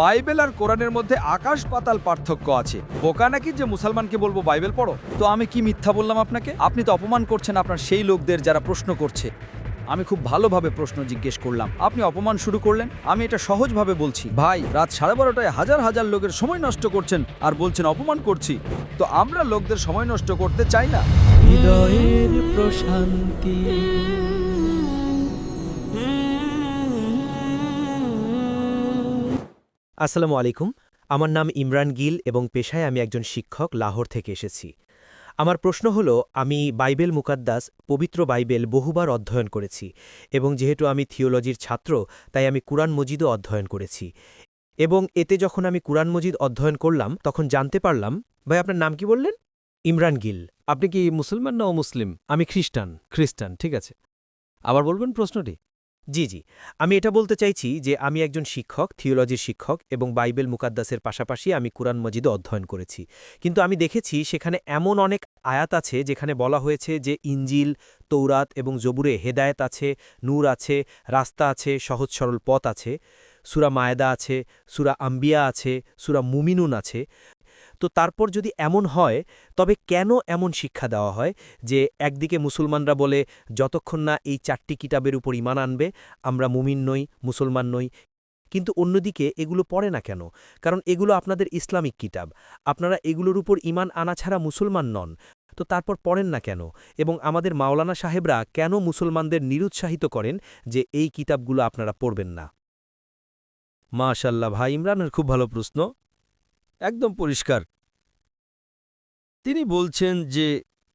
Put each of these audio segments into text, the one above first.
Bible আর কোরআনের মধ্যে আকাশ পাতাল পার্থক্য আছে। বোকা নাকি যে মুসলমানকে বলবো বাইবেল পড়ো? তো আমি কি মিথ্যা বললাম আপনাকে? আপনি তো অপমান করছেন আপনার সেই লোকদের যারা প্রশ্ন করছে। আমি খুব ভালোভাবে প্রশ্ন জিজ্ঞেস করলাম, আপনি অপমান শুরু করলেন। আমি এটা সহজভাবে বলছি, ভাই রাত 12:30টায় হাজার হাজার লোকের সময় নষ্ট করছেন আর বলছেন অপমান করছি। তো আমরা লোকদের সময় নষ্ট করতে চাই না। হৃদয়ের প্রশান্তি। আসসালামু আলাইকুম। আমার নাম ইমরান গিল এবং পেশায় আমি একজন শিক্ষক, লাহোর থেকে এসেছি। আমার প্রশ্ন হলো, আমি বাইবেল মুকাদ্দাস, পবিত্র বাইবেল বহুবার অধ্যয়ন করেছি এবং যেহেতু আমি থিওলজির ছাত্র, তাই আমি কুরআন মজিদও অধ্যয়ন করেছি। এবং এতে যখন আমি কুরআন মজিদ অধ্যয়ন করলাম, তখন জানতে পারলাম। ভাই, আপনার নাম কি বললেন? ইমরান গিল। আপনি কি মুসলমান না অমুসলিম? আমি খ্রিস্টান। খ্রিস্টান, ঠিক আছে। আবার বলবেন প্রশ্নটি। জি, আমি এটা বলতে চাইছি যে আমি একজন শিক্ষক, থিওলজির শিক্ষক, এবং বাইবেল মুকাদ্দাসের পাশাপাশি আমি কুরআন মজিদও অধ্যয়ন করেছি। কিন্তু আমি দেখেছি সেখানে এমন অনেক আয়াত আছে যেখানে বলা হয়েছে যে ইঞ্জিল, তৌরাত এবং জবুরে হেদায়েত আছে, নূর আছে, রাস্তা আছে, সহজ সরল পথ আছে, সূরা মায়েদা আছে, সূরা আম্বিয়া আছে, সূরা মুমিনুন আছে। তো তারপর যদি এমন হয়, তবে কেন এমন শিক্ষা দেওয়া হয় যে একদিকে মুসলমানরা বলে যতক্ষণ না এই 4টি কিতাবের উপর ঈমান আনবে আমরা মুমিন নই, মুসলমান নই, কিন্তু অন্যদিকে এগুলো পড়ে না কেন? কারণ এগুলো আপনাদের ইসলামিক কিতাব। আপনারা এগুলোর উপর ঈমান আনা ছাড়া মুসলমান নন। তো তারপর পড়েন না কেন? এবং আমাদের মাওলানা সাহেবরা কেন মুসলমানদের নিরুৎসাহিত করেন যে এই কিতাবগুলো আপনারা পড়বেন না? মাশাআল্লাহ, ভাই ইমরানের খুব ভালো প্রশ্ন, একদম পরিষ্কার। তিনি বলছেন যে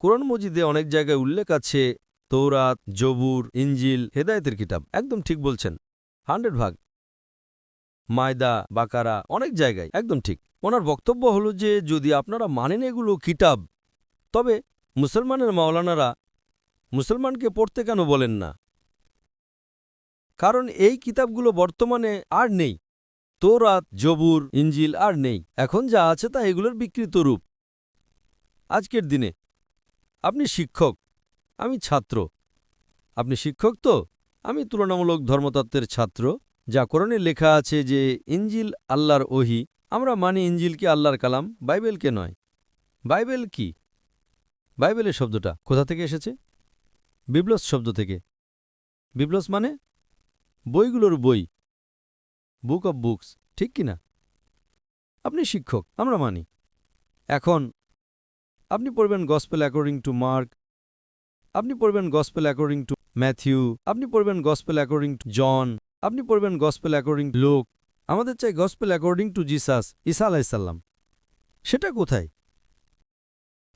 কোরআন মজিদে অনেক জায়গায় উল্লেখ আছে তৌরাত, জবুর, ইঞ্জিল হেদায়েতের কিতাব। একদম ঠিক বলছেন, 100 ভাগ। মায়দা, বাকারা, অনেক জায়গায় একদম ঠিক। ওনার বক্তব্য হলো যে যদি আপনারা মানেন এগুলো কিতাব, তবে মুসলমানের মাওলানারা মুসলমানকে পড়তে কেন বলেন না? কারণ এই কিতাবগুলো বর্তমানে আর নেই। তৌরাত, জবুর, ইঞ্জিল আর নেই। এখন যা আছে তা এগুলোর বিকৃত রূপ। আজকের দিনে আপনি শিক্ষক, আমি ছাত্র। আপনি শিক্ষক তো? আমি তুলনামূলক ধর্মতত্ত্বের ছাত্র। যা কোরআনে লেখা আছে যে ইঞ্জিল আল্লাহর ওহী, আমরা মানি ইঞ্জিলকে আল্লাহর কালাম, বাইবেলকে নয়। বাইবেল কি? বাইবেলের শব্দটা কোথা থেকে এসেছে? বিবলস শব্দ থেকে। বিবলস মানে বইগুলোর বই, বুক অব বুকস, ঠিক কিনা? আপনি শিক্ষক, আমরা মানি। এখন আপনি পড়বেন গসপেল অ্যাকর্ডিং টু মার্ক, আপনি পড়বেন গসপেল অ্যাকর্ডিং টু ম্যাথিউ, আপনি পড়বেন গসপেল অ্যাকর্ডিং টু জন, আপনি পড়বেন গসপেল অ্যাকর্ডিং টু লুক। আমাদের চাই গসপেল অ্যাকর্ডিং টু জিসাস, ঈসা আলাইসাল্লাম। সেটা কোথায়?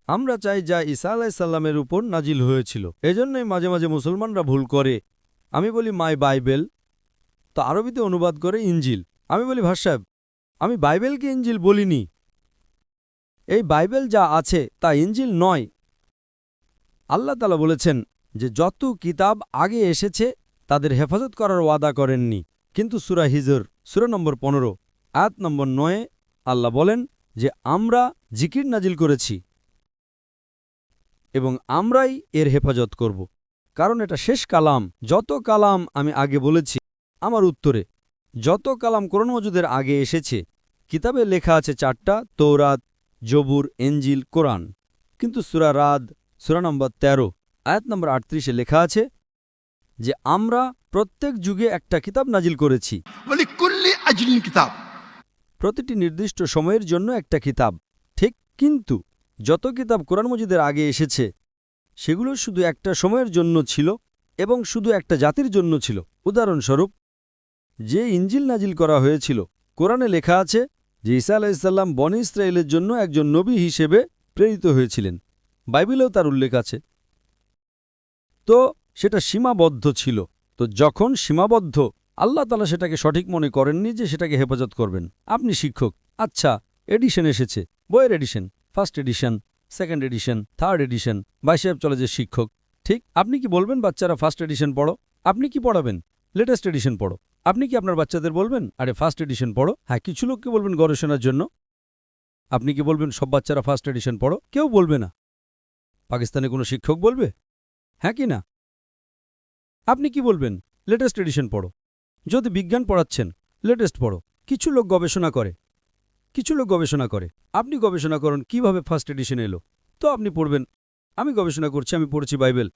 আমরা চাই যা ঈসা আলাইসাল্লামের উপর নাজিল হয়েছিল। এজন্যই মাঝে মাঝে মুসলমানরা ভুল করে। আমি বলি মাই বাইবেল, তো আরবিতে অনুবাদ করে ইঞ্জিল। আমি বলি ভাই সাহেব, আমি বাইবেলকে ইঞ্জিল বলিনি। এই বাইবেল যা আছে তা ইঞ্জিল নয়। আল্লাহ তাআলা বলেছেন যে যত কিতাব আগে এসেছে তাদের হেফাজত করার ওয়াদা করেননি। কিন্তু সূরা হিজর, সূরা নম্বর 15, আয়াত নম্বর 9 আল্লাহ বলেন যে আমরা জিকির নাজিল করেছি এবং আমরাই এর হেফাজত করব, কারণ এটা শেষ কালাম। যত কালাম আমি আগে বলেছি আমার উত্তরে, যত কালাম কোরআন মজিদের আগে এসেছে কিতাবে লেখা আছে 4টা, তৌরাত, জবুর, ইঞ্জিল, কোরআন। কিন্তু সূরা রাদ, সূরা নম্বর 13, আয়াত নম্বর 38-এ লেখা আছে যে আমরা প্রত্যেক যুগে একটা কিতাব নাজিল করেছি, প্রতিটি নির্দিষ্ট সময়ের জন্য একটা কিতাব। ঠিক, কিন্তু যত কিতাব কোরআন মজিদের আগে এসেছে সেগুলো শুধু একটা সময়ের জন্য ছিল এবং শুধু একটা জাতির জন্য ছিল। উদাহরণস্বরূপ, যে ইঞ্জিল নাজিল করা হয়েছিল, কোরআনে লেখা আছে যে ঈসা আলাইহিসসালাম বনী ইসরায়েলের জন্য একজন নবী হিসেবে প্রেরিত হয়েছিলেন। বাইবেলেও তার উল্লেখ আছে। তো সেটা সীমাবদ্ধ ছিল। তো যখন সীমাবদ্ধ, আল্লাহ তাআলা সেটাকে সঠিক মনে করেননি যে সেটাকে হেফাজত করবেন। আপনি শিক্ষক, আচ্ছা এডিশন এসেছে, বইয়ের edition, first edition, second edition, third edition, ভাই সাহেব চলে যে শিক্ষক, ঠিক? আপনি কি বলবেন বাচ্চারা ফার্স্ট এডিশন পড়ো? আপনি কি পড়াবেন? লেটেস্ট এডিশন পড়ো। আপনি কি আপনার বাচ্চাদের বলবেন আরে ফার্স্ট এডিশন পড়ো? হ্যাঁ, কিছু লোককে বলবেন গবেষণার জন্য। আপনি কি বলবেন সব বাচ্চারা ফার্স্ট এডিশন পড়ো? কেউ বলবে না। পাকিস্তানে কোনো শিক্ষক বলবে? হ্যাঁ কি না? আপনি কি বলবেন লেটেস্ট এডিশন পড়ো? যদি বিজ্ঞান পড়াচ্ছেন, লেটেস্ট পড়ো। কিছু লোক গবেষণা করে আপনি গবেষণা করুন কিভাবে ফার্স্ট এডিশন এলো, তো আপনি পড়বেন। আমি গবেষণা করছি, আমি পড়েছি বাইবেল।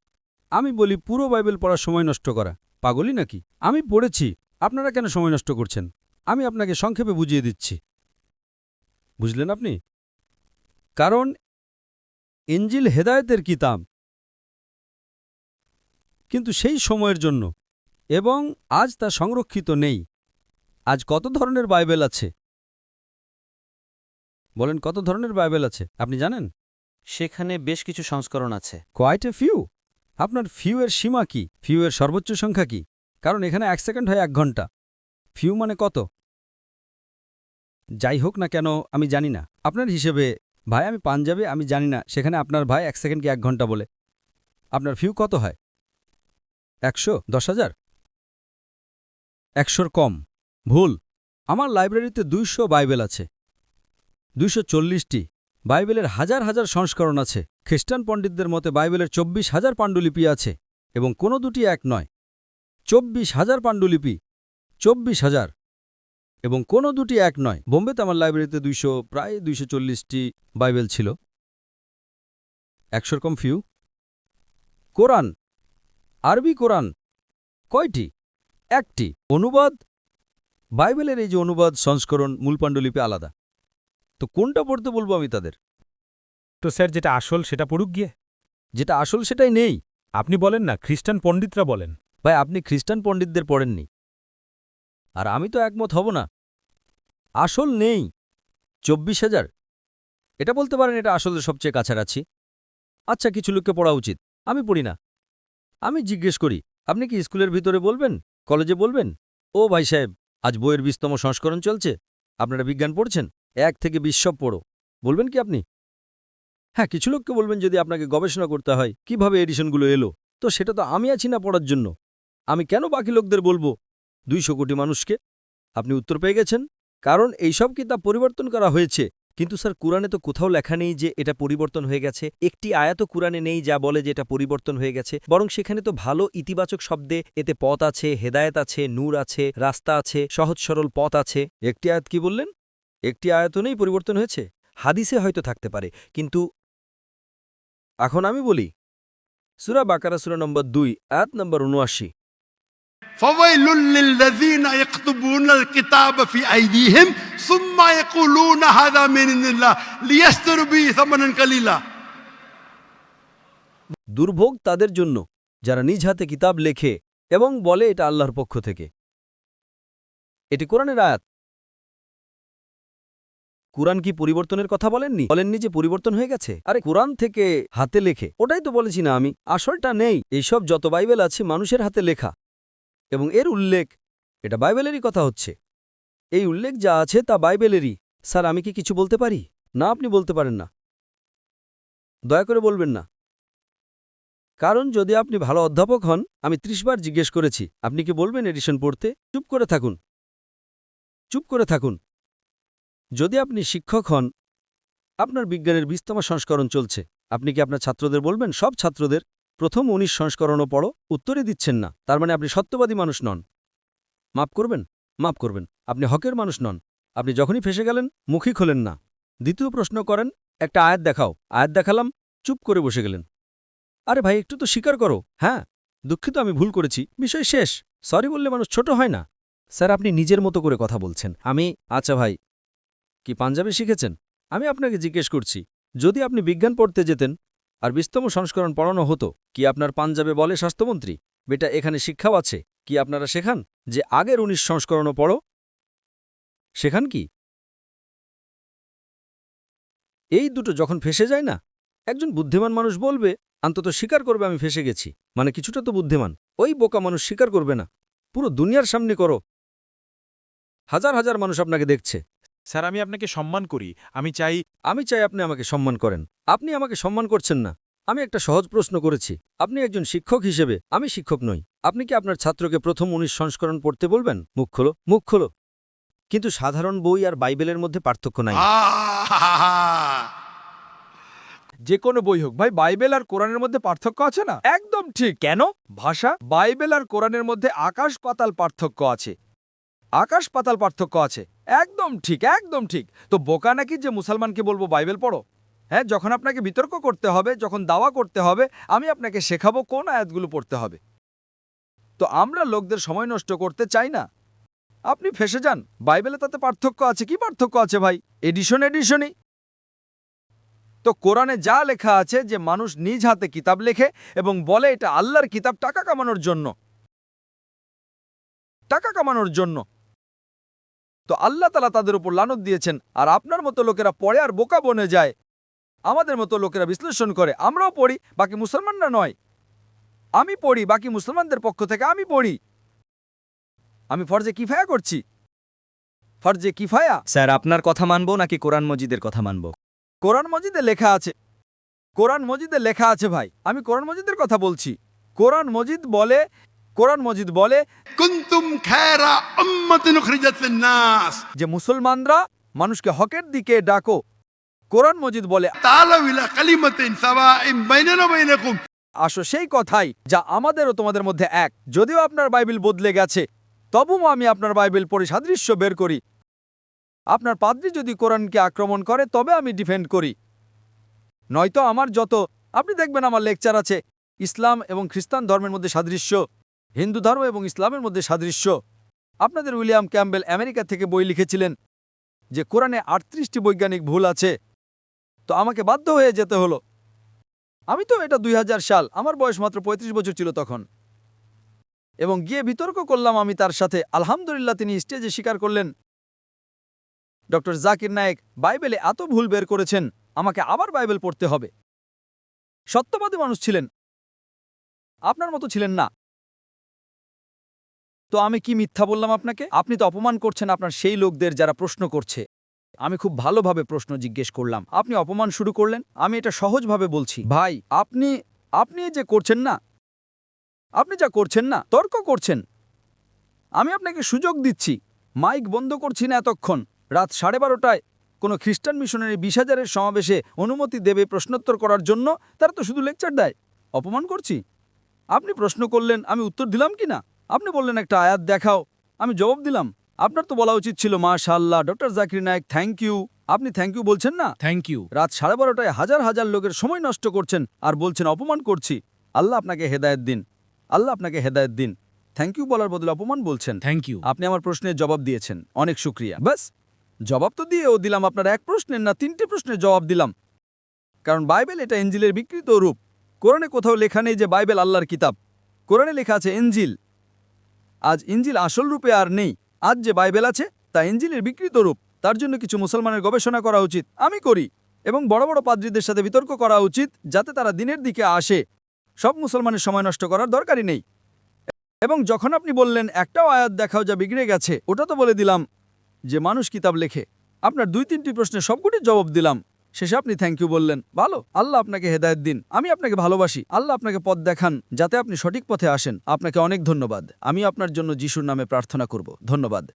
আমি বলি পুরো বাইবেল পড়ার সময় নষ্ট করা পাগলই নাকি? আমি পড়েছি, আপনারা কেন সময় নষ্ট করছেন? আমি আপনাকে সংক্ষেপে বুঝিয়ে দিচ্ছি, বুঝলেন আপনি? কারণ ইনজিল হেদায়েতের কিতাব, কিন্তু সেই সময়ের জন্য, এবং আজ তা সংরক্ষিত নেই। আজ কত ধরনের বাইবেল আছে? বলেন, কত ধরনের বাইবেল আছে আপনি জানেন? সেখানে বেশ কিছু সংস্করণ আছে। Quite a few. আপনার ফিউ এর সীমা কি? ফিউ এর সর্বোচ্চ সংখ্যা কি? কারণ এখানে 1 সেকেন্ড হয় 1 ঘন্টা। ফিউ মানে কত? যাই হোক না কেন আমি জানি না। আপনার হিসেবে, ভাই আমি পাঞ্জাবে, আমি জানি না সেখানে আপনার ভাই 1 সেকেন্ডকে 1 ঘন্টা বলে। আপনার ফিউ কত হয়? 100, 10,000? 100-র কম। ভুল। আমার লাইব্রেরিতে 200 বাইবেল আছে, 240টি। বাইবেলের হাজার হাজার সংস্করণ আছে। খ্রিস্টান পণ্ডিতদের মতে বাইবেলের 24,000 পাণ্ডুলিপি আছে, এবং কোনো দুটি এক নয়। 24,000 পাণ্ডুলিপি, 24,000, এবং কোনো দুটি এক নয়। বোম্বেতে আমার লাইব্রেরিতে প্রায় 240টি বাইবেল ছিল। 100-র কম ফিউ। কোরআন, আরবি কোরআন কয়টি? 1টি। অনুবাদ, বাইবেলের এই যে অনুবাদ সংস্করণ, মূল পাণ্ডুলিপি আলাদা। তো কোনটা পড়তে বলবো আমি তাদের? তো স্যার, যেটা আসল সেটা পড়ুক গিয়ে। যেটা আসল সেটাই নেই। আপনি বলেন না, খ্রিস্টান পণ্ডিতরা বলেন। ভাই, আপনি খ্রিস্টান পণ্ডিতদের পড়েননি, আর আমি তো একমত হব না। আসল নেই। 24,000, এটা বলতে পারেন এটা আসলের সবচেয়ে কাছাকাছি। আচ্ছা, কিছু লোককে পড়া উচিত, আমি পড়ি না। আমি জিজ্ঞেস করি, আপনি কি স্কুলের ভিতরে বলবেন, কলেজে বলবেন, ও ভাই সাহেব, আজ বইয়ের 20তম সংস্করণ চলছে, আপনারা বিজ্ঞান পড়ছেন, 1 থেকে 20 সব পড়ো, বলবেন কি আপনি? হ্যাঁ, কিছু লোককে বলবেন যদি আপনাকে গবেষণা করতে হয় কিভাবে এডিশনগুলো এলো, তো সেটা তো আমি আছি না পড়ার জন্য। আমি কেন বাকি লোকদের বলবো? 200 কোটি মানুষকে। আপনি উত্তর পেয়ে গেছেন। কারণ এইসব কিতাব পরিবর্তন করা হয়েছে। কিন্তু স্যার, কুরআনে তো কোথাও লেখা নেই যে এটা পরিবর্তন হয়ে গেছে। একটি আয়াতও কুরআনে নেই যা বলে যে এটা পরিবর্তন হয়ে গেছে, বরং সেখানে তো ভালো ইতিবাচক শব্দে এতে পথ আছে, হেদায়েত আছে, নূর আছে, রাস্তা আছে, সহজ সরল পথ আছে। একটি আয়াত কি বললেন? একটি আয়াতও নেই পরিবর্তন হয়েছে? হাদিসে হয়তো থাকতে পারে, কিন্তু এখন আমি বলি, সূরা বাকারা সূরা নম্বর 2 আয়াত নম্বর 79। فويل للذين يكتبون الكتاب في أيديهم ثم يقولون هذا من عند الله ليشتروا به ثمنا قليلا। দুর্ভোগ তাদের জন্য যারা নিজ হাতে কিতাব লেখে এবং বলে এটা আল্লাহর পক্ষ থেকে। এটি কোরআনের আয়াত। কুরআন কি পরিবর্তনের কথা বলেননি যে পরিবর্তন হয়ে গেছে? আরে কুরআন থেকে হাতে লেখে, ওটাই তো বলেছি না আমি। আসলটা নেই। এইসব যত বাইবেল আছে মানুষের হাতে লেখা, এবং এর উল্লেখ, এটা বাইবেলেরই কথা হচ্ছে। এই উল্লেখ যা আছে তা বাইবেলেরই। স্যার, আমি কি কিছু বলতে পারি? না, আপনি বলতে পারেন না। দয়া করে বলবেন না। কারণ যদি আপনি ভালো অধ্যাপক হন, আমি 30 বার জিজ্ঞেস করেছি, আপনি কি বলবেন এডিশন পড়তে? চুপ করে থাকুন, চুপ করে থাকুন। যদি আপনি শিক্ষক হন, আপনার বিজ্ঞানের 20তম সংস্করণ চলছে, আপনি কি আপনার ছাত্রদের বলবেন, সব ছাত্রদের প্রথম 19 সংস্করণও পড়ো? উত্তরে দিচ্ছেন না। তার মানে আপনি সত্যবাদী মানুষ নন। মাফ করবেন, মাফ করবেন, আপনি হকের মানুষ নন। আপনি যখনই ফেসে গেলেন মুখই খোলেন না। দ্বিতীয় প্রশ্ন করেন, একটা আয়াত দেখাও। আয়াত দেখালাম, চুপ করে বসে গেলেন। আরে ভাই, একটু তো স্বীকার করো। হ্যাঁ, দুঃখিত, আমি ভুল করেছি, বিষয় শেষ। সরি বললে মানুষ ছোট হয় না। স্যার, আপনি নিজের মতো করে কথা বলছেন। আচ্ছা ভাই, কি পাঞ্জাবি শিখেছেন? আমি আপনাকে জিজ্ঞেস করছি, যদি আপনি বিজ্ঞান পড়তে যেতেন আর 20তম সংস্করণ পড়ানো হতো, কি আপনার পাঞ্জাবে বলে স্বাস্থ্যমন্ত্রী, বেটা এখানে শিক্ষাও আছে, কি আপনারা শেখান যে আগের 19 সংস্করণও পড়ো? শেখান কি? এই দুটো যখন ফেসে যায় না, একজন বুদ্ধিমান মানুষ বলবে, অন্তত স্বীকার করবে আমি ফেসে গেছি, মানে কিছুটা তো বুদ্ধিমান। ওই বোকা মানুষ স্বীকার করবে না। পুরো দুনিয়ার সামনে করো, হাজার হাজার মানুষ আপনাকে দেখছে। স্যার, আমি আপনাকে সম্মান করি। আমি চাই আপনি আমাকে সম্মান করেন। আপনি আমাকে সম্মান করছেন না। আমি একটা সহজ প্রশ্ন করেছি। আপনি একজন শিক্ষক হিসেবে, আমি শিক্ষক নই, আপনি কি আপনার ছাত্রকে প্রথম 19 সংস্করণ পড়তে বলবেন? মুখ খোলো, মুখ খোলো। কিন্তু সাধারণ বই আর বাইবেলের মধ্যে পার্থক্য নাই। যে কোনো বই হোক ভাই, বাইবেল আর কোরআনের মধ্যে পার্থক্য আছে না? একদম ঠিক। কেন? ভাষা। বাইবেল আর কোরআনের মধ্যে আকাশ পাতাল পার্থক্য আছে। আকাশ পাতাল পার্থক্য আছে। একদম ঠিক, একদম ঠিক। তো বোকা নাকি যে মুসলমানকে বলবো বাইবেল পড়ো? হ্যাঁ, যখন আপনাকে বিতর্ক করতে হবে, যখন দাওয়া করতে হবে, আমি আপনাকে শেখাবো কোন আয়াতগুলো পড়তে হবে। তো আমরা লোকদের সময় নষ্ট করতে চাই না। আপনি ফেসে যান, বাইবেলে তাতে পার্থক্য আছে। কি পার্থক্য আছে ভাই? এডিশনই। তো কোরআনে যা লেখা আছে যে মানুষ নিজ হাতে কিতাব লেখে এবং বলে এটা আল্লাহর কিতাব টাকা কামানোর জন্য। তো আল্লাহ তাআলা তাদের উপর লানত দিয়েছেন। আর আপনার মতো লোকেরা পড়ে আর বোকা বনে যায়। আমাদের মতো লোকেরা বিশ্লেষণ করে। আমরাও পড়ি, বাকি মুসলমানরা নয়। আমি পড়ি, বাকি মুসলমানদের পক্ষ থেকে আমি পড়ি। আমি ফরজে কিফায়া করছি। ফরজে কিফায়া। স্যার আপনার কথা মানবো নাকি কোরআন মজিদের কথা মানবো? কোরআন মজিদে লেখা আছে। কোরআন মজিদে লেখা আছে ভাই। আমি কোরআন মজিদের কথা বলছি। কোরআন মজিদ বলে কুনতুম খায়রা উম্মাতিন উখরিজাত লিন-নাস, যে মুসলমানরা মানুষকে হকের দিকে ডাকো। কোরআন মজিদ বলে তাআলাউ ইলা কালিমাতিন সাওয়াইন বাইনানা ওয়া বাইনাকুম। আসো সেই কথাই যা আমাদের ও তোমাদের মধ্যে এক। যদিও আপনার বাইবেল বদলে গেছে, তবুও আমি আপনার বাইবেল পড়ে সাদৃশ্য বের করি। আপনার পাদ্রী যদি কোরআনকে আক্রমণ করে তবে আমি ডিফেন্ড করি, নয়তো আমার আপনি দেখবেন আমার লেকচার আছে ইসলাম এবং খ্রিস্টান ধর্মের মধ্যে সাদৃশ্য, হিন্দু ধর্ম এবং ইসলামের মধ্যে সাদৃশ্য। আপনাদের উইলিয়াম ক্যাম্বেল আমেরিকা থেকে বই লিখেছিলেন যে কোরআনে 38টি বৈজ্ঞানিক ভুল আছে। তো আমাকে বাধ্য হয়ে যেতে হলো। আমি তো এটা 2000 সাল, আমার বয়স মাত্র 35 বছর ছিল তখন, এবং গিয়ে বিতর্ক করলাম আমি তার সাথে। আলহামদুলিল্লাহ তিনি স্টেজে স্বীকার করলেন ডক্টর জাকির নায়েক বাইবেলে এত ভুল বের করেছেন, আমাকে আবার বাইবেল পড়তে হবে। সত্যবাদী মানুষ ছিলেন, আপনার মতো ছিলেন না। তো আমি কি মিথ্যা বললাম আপনাকে? আপনি তো অপমান করছেন আপনার সেই লোকদের যারা প্রশ্ন করছে। আমি খুব ভালোভাবে প্রশ্ন জিজ্ঞেস করলাম, আপনি অপমান শুরু করলেন। আমি এটা সহজভাবে বলছি ভাই, আপনি যে করছেন না, আপনি যা করছেন না, তর্ক করছেন। আমি আপনাকে সুযোগ দিচ্ছি, মাইক বন্ধ করছি না এতক্ষণ। রাত 12:30টায় কোনো খ্রিস্টান মিশনারি 20,000-এর সমাবেশে অনুমতি দেবে প্রশ্নোত্তর করার জন্য? তারা তো শুধু লেকচার দেয়। অপমান করছি? আপনি প্রশ্ন করলেন, আমি উত্তর দিলাম কি না? আপনি বললেন একটা আয়াত দেখাও, আমি জবাব দিলাম। আপনার তো বলা উচিত ছিল মাশাআল্লাহ doctor Zakir Naik, thank you. আপনি থ্যাংক ইউ বলছেন না। Thank you. রাত 12:30টায় হাজার হাজার লোকের সময় নষ্ট করছেন আর বলছেন অপমান করছি। আল্লাহ আপনাকে হেদায়েত দিন, আল্লাহ আপনাকে হেদায়েত দিন। থ্যাংক ইউ বলার বদলে অপমান বলছেন। Thank you. আপনি আমার প্রশ্নের জবাব দিয়েছেন, অনেক শুক্রিয়া। বাস, জবাব তো দিয়েও দিলাম। আপনার এক প্রশ্নের না 3টে প্রশ্নের জবাব দিলাম। কারণ বাইবেল এটা ইনজিলের বিকৃত রূপ। কোরআনে কোথাও লেখা নেই যে বাইবেল আল্লাহর কিতাব। কোরআনে লেখা আছে ইনজিল। আজ ইনজিল আসল রূপে আর নেই। আজ যে বাইবেল আছে তা ইনজিলের বিকৃত রূপ। তার জন্য কিছু মুসলমানের গবেষণা করা উচিত, আমি করি, এবং বড় বড় পাদ্রীদের সাথে বিতর্ক করা উচিত যাতে তারা দিনের দিকে আসে। সব মুসলমানের সময় নষ্ট করার দরকারই নেই। এবং যখন আপনি বললেন একটাও আয়াত দেখাও যা বিগড়ে গেছে, ওটা তো বলে দিলাম যে মানুষ কিতাব লেখে। আপনার 2-3টি প্রশ্নের সবগুলির জবাব দিলাম। শেষে আপনি থ্যাংক ইউ বললেন। ভালো, আল্লাহ আপনাকে হেদায়েত দিন। আমি আপনাকে ভালোবাসি। আল্লাহ আপনাকে পথ দেখান যাতে আপনি সঠিক পথে আসেন। আপনাকে অনেক ধন্যবাদ। আমি আপনার জন্য যিশুর নামে প্রার্থনা করব। ধন্যবাদ।